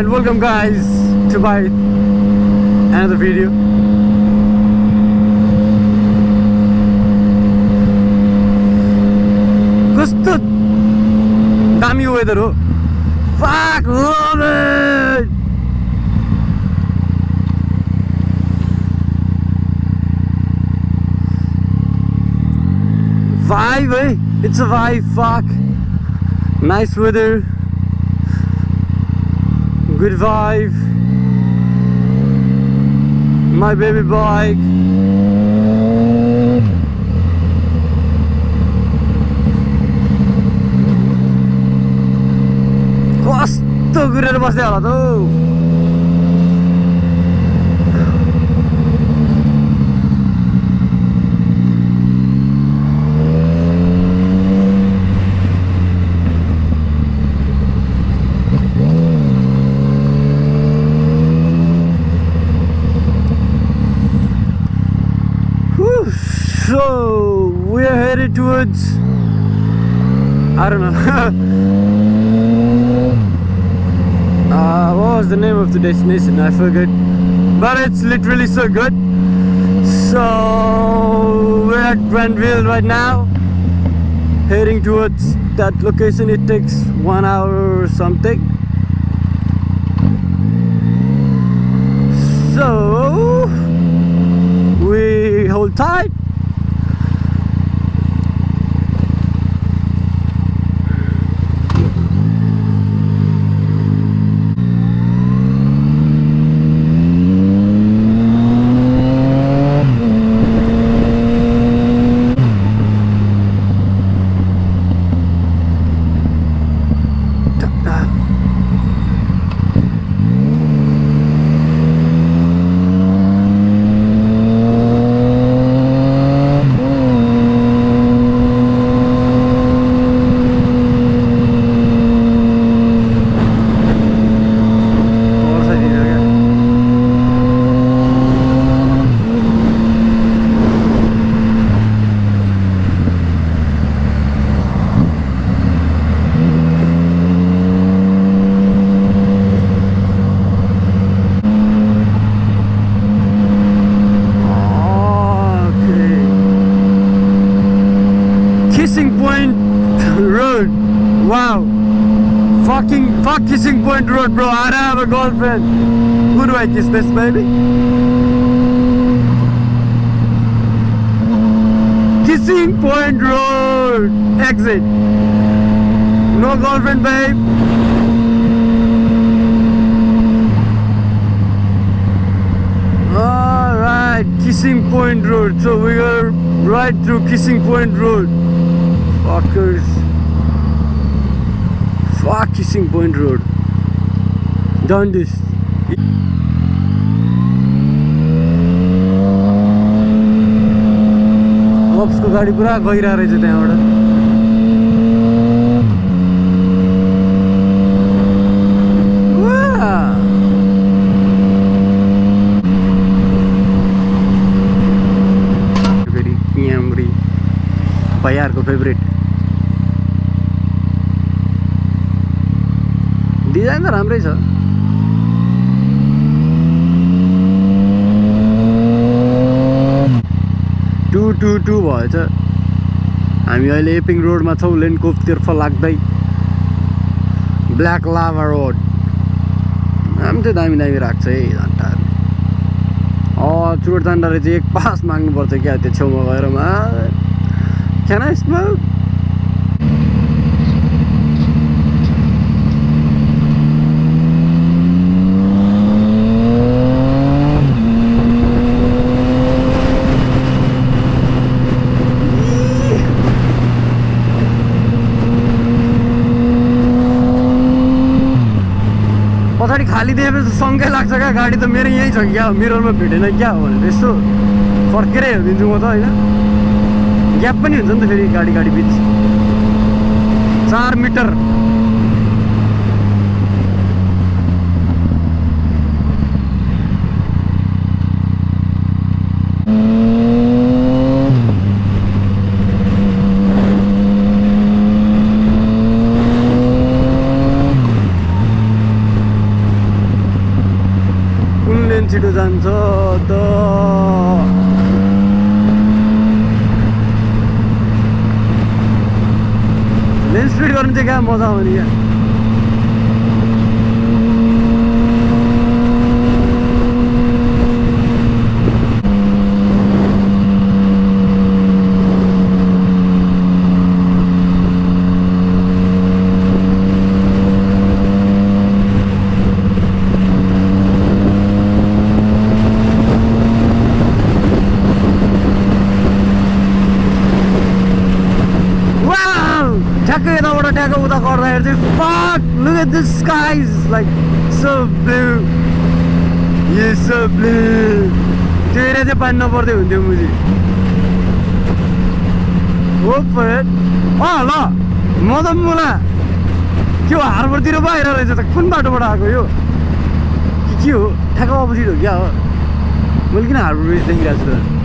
and welcome guys to my another video. कस्तो दामी weather हो. Fuck, love it. Vibe, eh? It's a vibe. Fuck, nice weather, good vibe. My baby bike. कस्तो गरेर बस्दै होला त. So we are headed towards, I don't know. What was the name of the destination? I forget, but it's literally so good. So we're at Granville right now, heading towards that location. It takes 1 hour or something. So we hold tight. Wow, fuck Kissing Point Road, bro. I don't have a girlfriend. Who do I kiss this, baby? Kissing Point Road exit. No girlfriend, babe. Alright, Kissing Point Road. So we are right through Kissing Point Road. Fuckers. Fuck Kissing Point Road. Done this. Ops को गाडी पुरा गइरा रहेछ त्यहाँबाट. फेरि क्यामरी भैयाहरुको favourite. Design त राम्रै छ. To भएछ. हामी अहिले एपिङ रोडमा छौँ, लेन्डकोपतर्फ लाग्दै. ब्ल्याक लाभा रोड. नाम चाहिँ दामी दामी राख्छ है झन्टाहरू. चुरोटान्डाले चाहिँ एक पास माग्नुपर्छ क्या त्यो छेउमा गएर. क्यान आई स्मोक? पछाडि खाली दिएपछि सँगै लाग्छ क्या गाडी त. मेरो यहीँ छ क्या, मिररमा भेटेन क्या हो भनेर यसो फर्केरै हेरिदिन्छु म त होइन. ग्याप पनि हुन्छ नि त फेरि गाडी बिच 4 मिटर. छिटो जान्छ त लेन स्पिड गर्नु चाहिँ क्या मजा आउने क्या ठ्याक्क उता गर्दाखेरि चाहिँ fuck look at the skies like so blue yes so blue त्यो एरिया चाहिँ पानी नपर्दै हुन्थ्यो मुझे होप फर इट ल मदन मुला त्यो हार्बरतिर पो आएर रहेछ त कुन बाटोबाट आएको यो के हो ठ्याक्क अपोजिट हो क्या हो मैले किन हार्बर ब्रिज देखिरहेको छु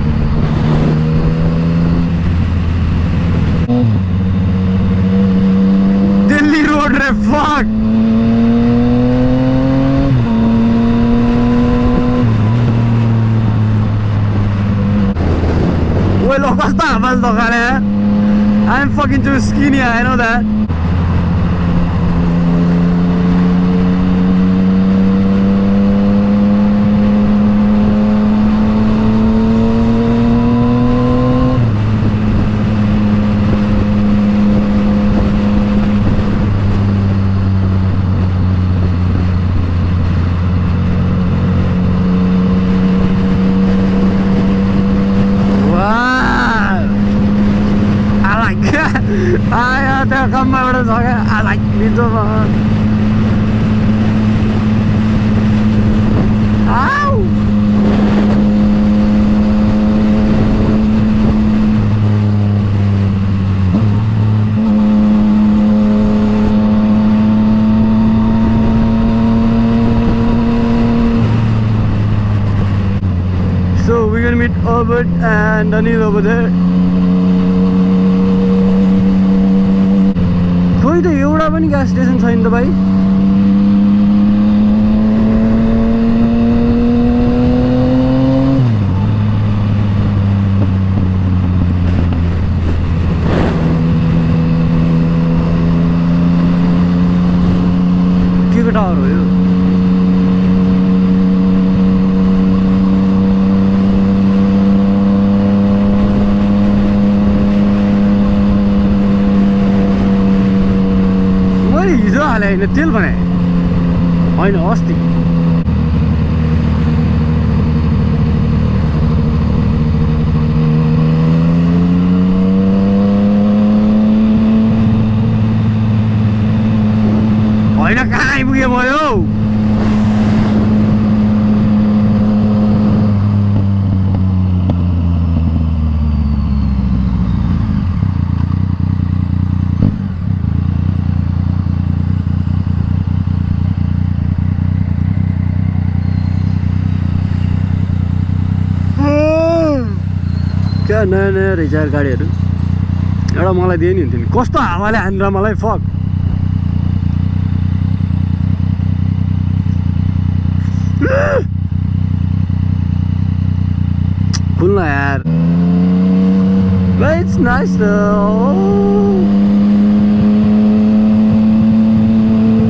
Road रे fuck Well, look at that, man. Look at it. I'm fucking too skinny. I know that. Come over to I like this one. Ow! So we're gonna meet Albert and Anil over there. खोइ त एउटा पनि gas station छैन त भाइ के को tower हो यो होइन तेल बनाए होइन अस्ति होइन कहाँ आइपुगे भयो क्या नयाँ नयाँ रिचार्ज गाडीहरू एउटा मलाई दिए नि हुन्थ्यो नि कस्तो हावाले हानेर मलाई फक खुल्न यार इट्स नाइस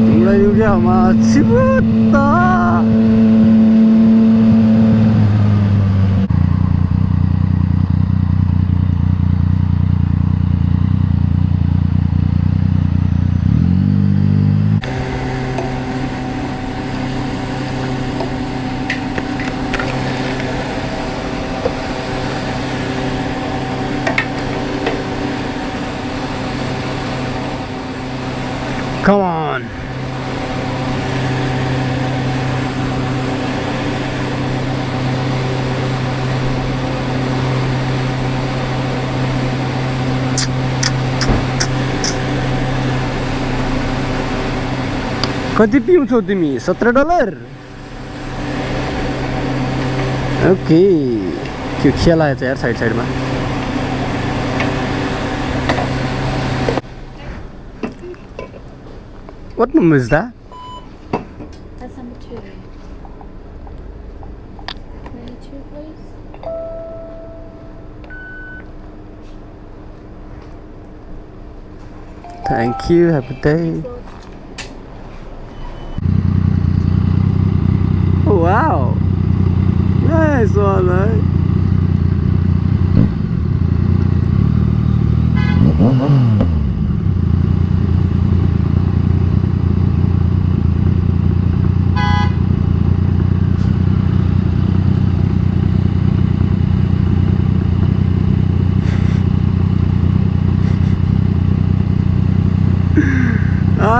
तिमीलाई यो क्या छिपुत्ता Come on. कति पिउँछौ तिमी $17 ओके के खेला छ यार साइड साइडमा What number is that? That's number 2. Thank you. Have a good day. Oh, wow. Nice one, right?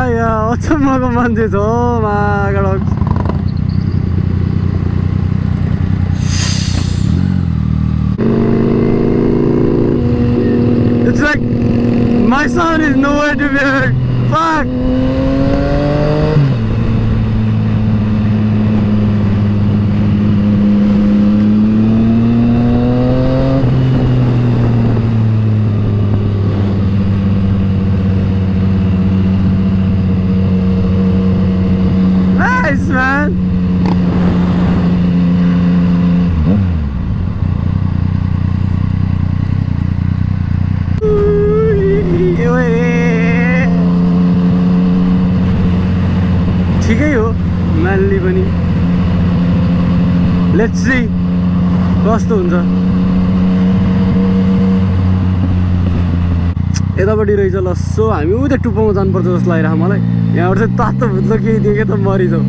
Yeah, 어쩌마가 만들죠, 마가락. It's like my sound is nowhere to be heard. Fuck. Nice, man. ठिकै हो manly पनि let's see कस्तो हुन्छ यतापट्टि रहेछ ल सो हामी उता टुप्पोमा जानुपर्छ जस्तो लागिरहेको मलाई यहाँबाट चाहिँ तातो भुत्लो केही देखेँ त मरिजाऊ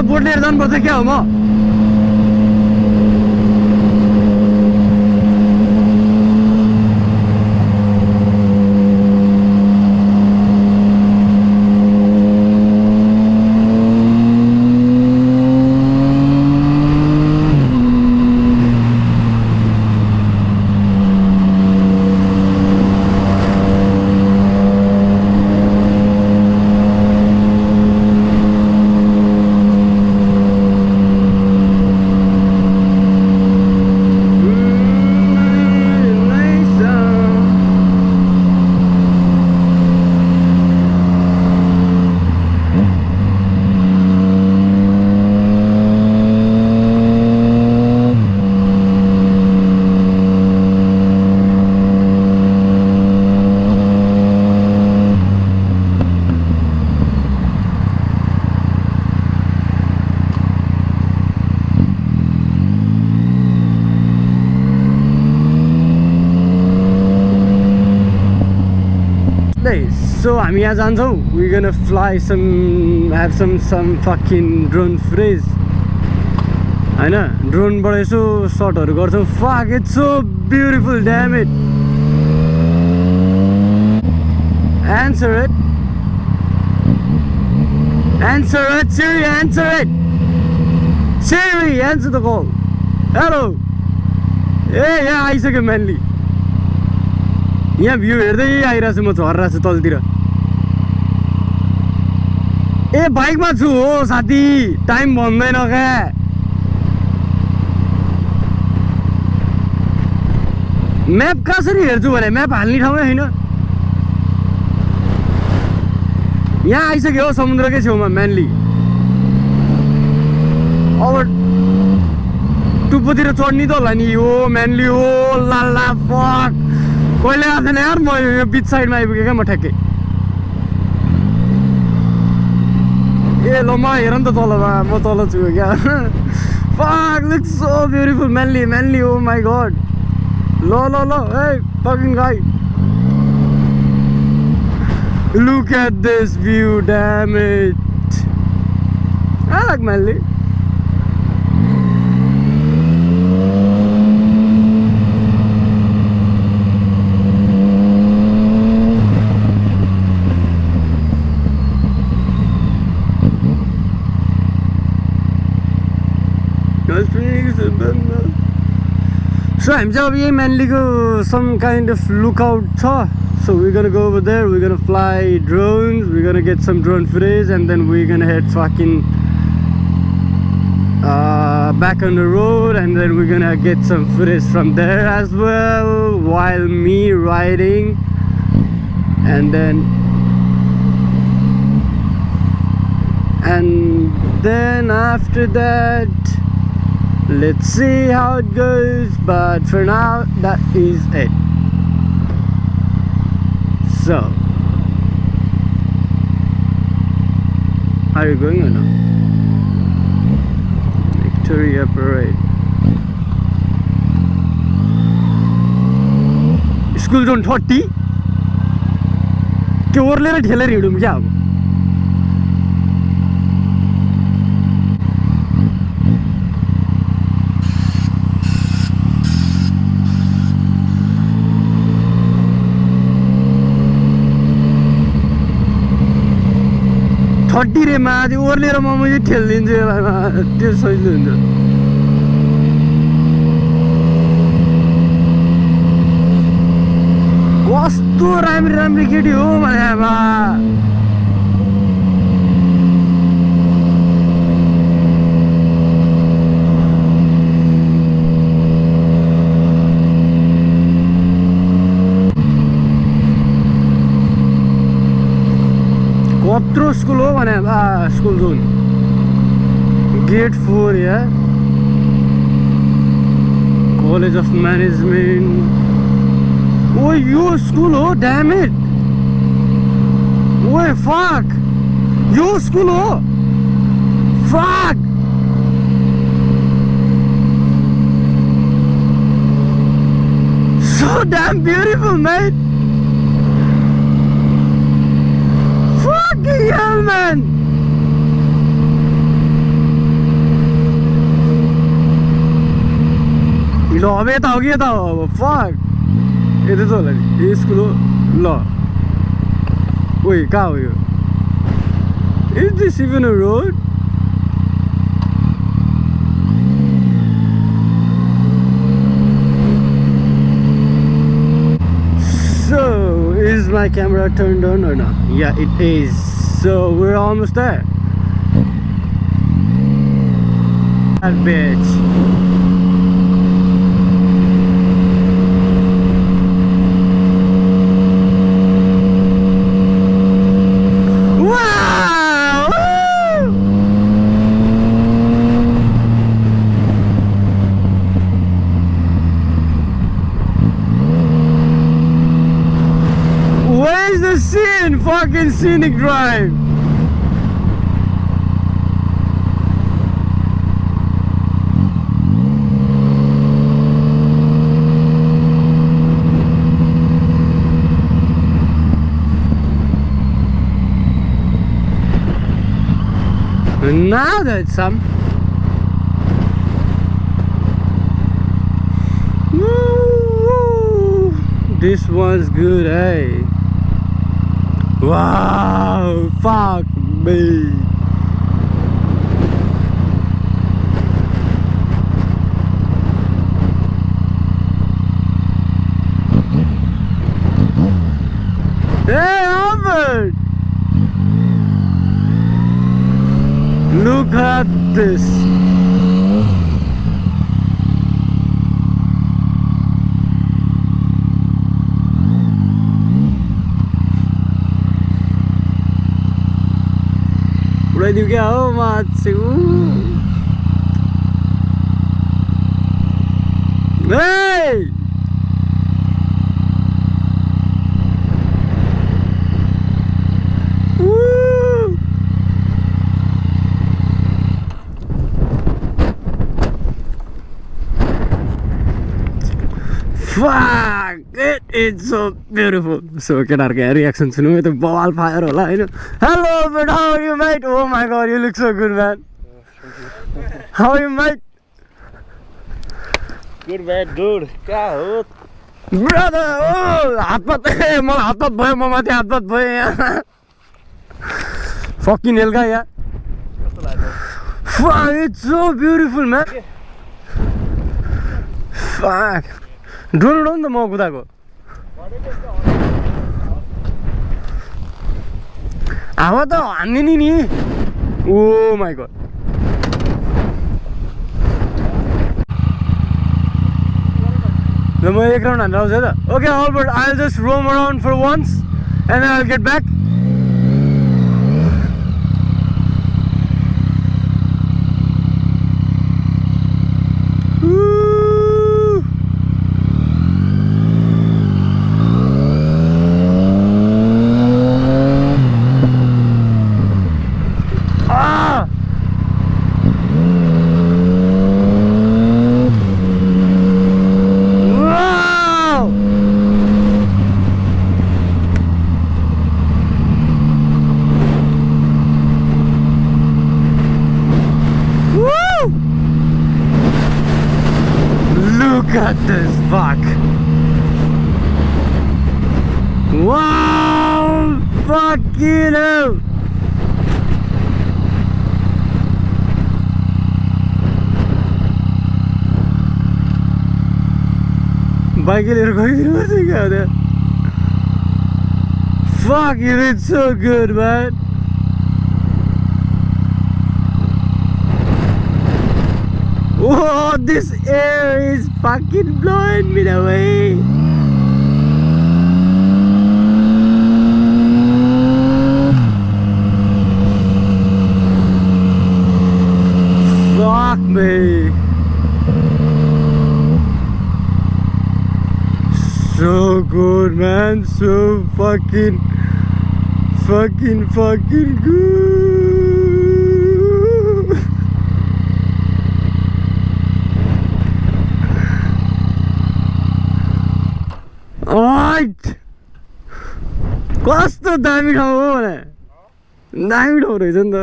बोट लिएर जानुपर्छ क्या हो म So हामी यहाँ जान्छौँ we gonna fly have some fucking drone footage हैन ड्रोनबाट यसो शटहरु गर्छौँ fuck it's so beautiful damn it answer it Siri answer it Siri answer the call hello ए यहाँ आइसक्यो म्यानली यहाँ भ्यू हेर्दै आइरहेको छु म झर्रा छु तलतिर ए बाइकमा छु हो साथी टाइम भन्दैन क्या म्याप कसरी हेर्छु भने म्याप हाल्ने ठाउँमै हैन यहाँ आइसक्यो हो समुद्रकै छेउमा म्यानली अब टुप्पोतिर चढ्नी त होला नि हो म्यानली हो लाला फक कहिले आएको थिएन यार म यो बिच साइडमा आइपुगेँ क्या म ठ्याक्कै ए ल म हेर नि त तलमा म तल छु क्या fuck looks so beautiful manly oh my god Lo, hey, fucking guy. Look at this view, damn it. I like Manly. So I'm just mainly go some kind of lookout tour. So we're gonna go over there, we're gonna fly drones, we're gonna get some drone footage, and then we're gonna head fucking back on the road, and then we're gonna get some footage from there as well while me riding. And then after that, let's see how it goes, but for now that is it. So are you going or not? Victoria Parade. School zone 30 के ओर्लेर ढेलेर हिँडौँ क्या अब? Thirty रे माथि ओर्लेर म मैले ठेलिदिन्छु यसलाई, त्यो सजिलो हुन्छ। कस्तो राम्री केटी हो भने बा। कत्रो स्कुल हो भने स्कुल जोन गेट 4 या कलेज अफ म्यानेजमेन्ट। ओ यो स्कुल हो, ड्याम इट। ओए फक, यो स्कुल हो, fuck. So damn beautiful, mate. Fucking hell, man. ल अब यता हो कि यता हो अब? फक, यता त होला नि, यो स्कुल हो। ल ओइ कहाँ हो यो? Is this even a road? So, is my camera turned on or not? Yeah, it is. So, we're almost there. That bitch. Wow! Woo! Where's the scene? Fucking scenic drive. Now that's some. Woo! This one's good, eh? Wow! Fuck me! Hey, Albert! Look at this. Ready to go, Matsu? Hey! Woo! Fuck! It is so beautiful. So केटाहरुको reaction सुनौँ यो त बवाल fire होला हैन. Hello Albert, how are you mate? Oh my god, you look so good man. How are you mate? Good man, dude. क्या हो? Brother, oh हातपात मलाई हातपात भयो म माथि हातपात भयो यहाँ. Fucking hell guy यार. कस्तो लाग्यो? Fuck, it's so beautiful man. Fuck. Drone उडाउनु त म कुदाको. हावा त हान्ने नि. Oh my god. ल म एक राउन्ड हान्नु आउँछ त. Okay Albert, I'll just roam around for once and then I'll get back. Look at this fuck. Wow, fucking hell. Bike लिएर गइदिनु पर्छ क्या हो त्यहाँ. Fuck, you did so good man. Whoa, this air is fucking blowing me away. Fuck me. So good man, so fucking good. Alright. कस्तो दामी ठाउँ हो भने. दामी ठाउँ रहेछ नि त.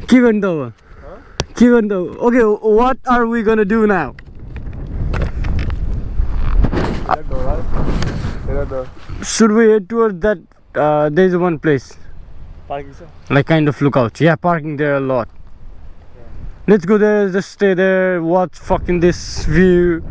के गर्ने त अब? के गर्ने त? Okay, what are we gonna do now? Should we head towards that? There's one place. Parking sir? Like kind of lookout. Yeah, parking there a lot. Let's go there, just stay there, watch fucking this view.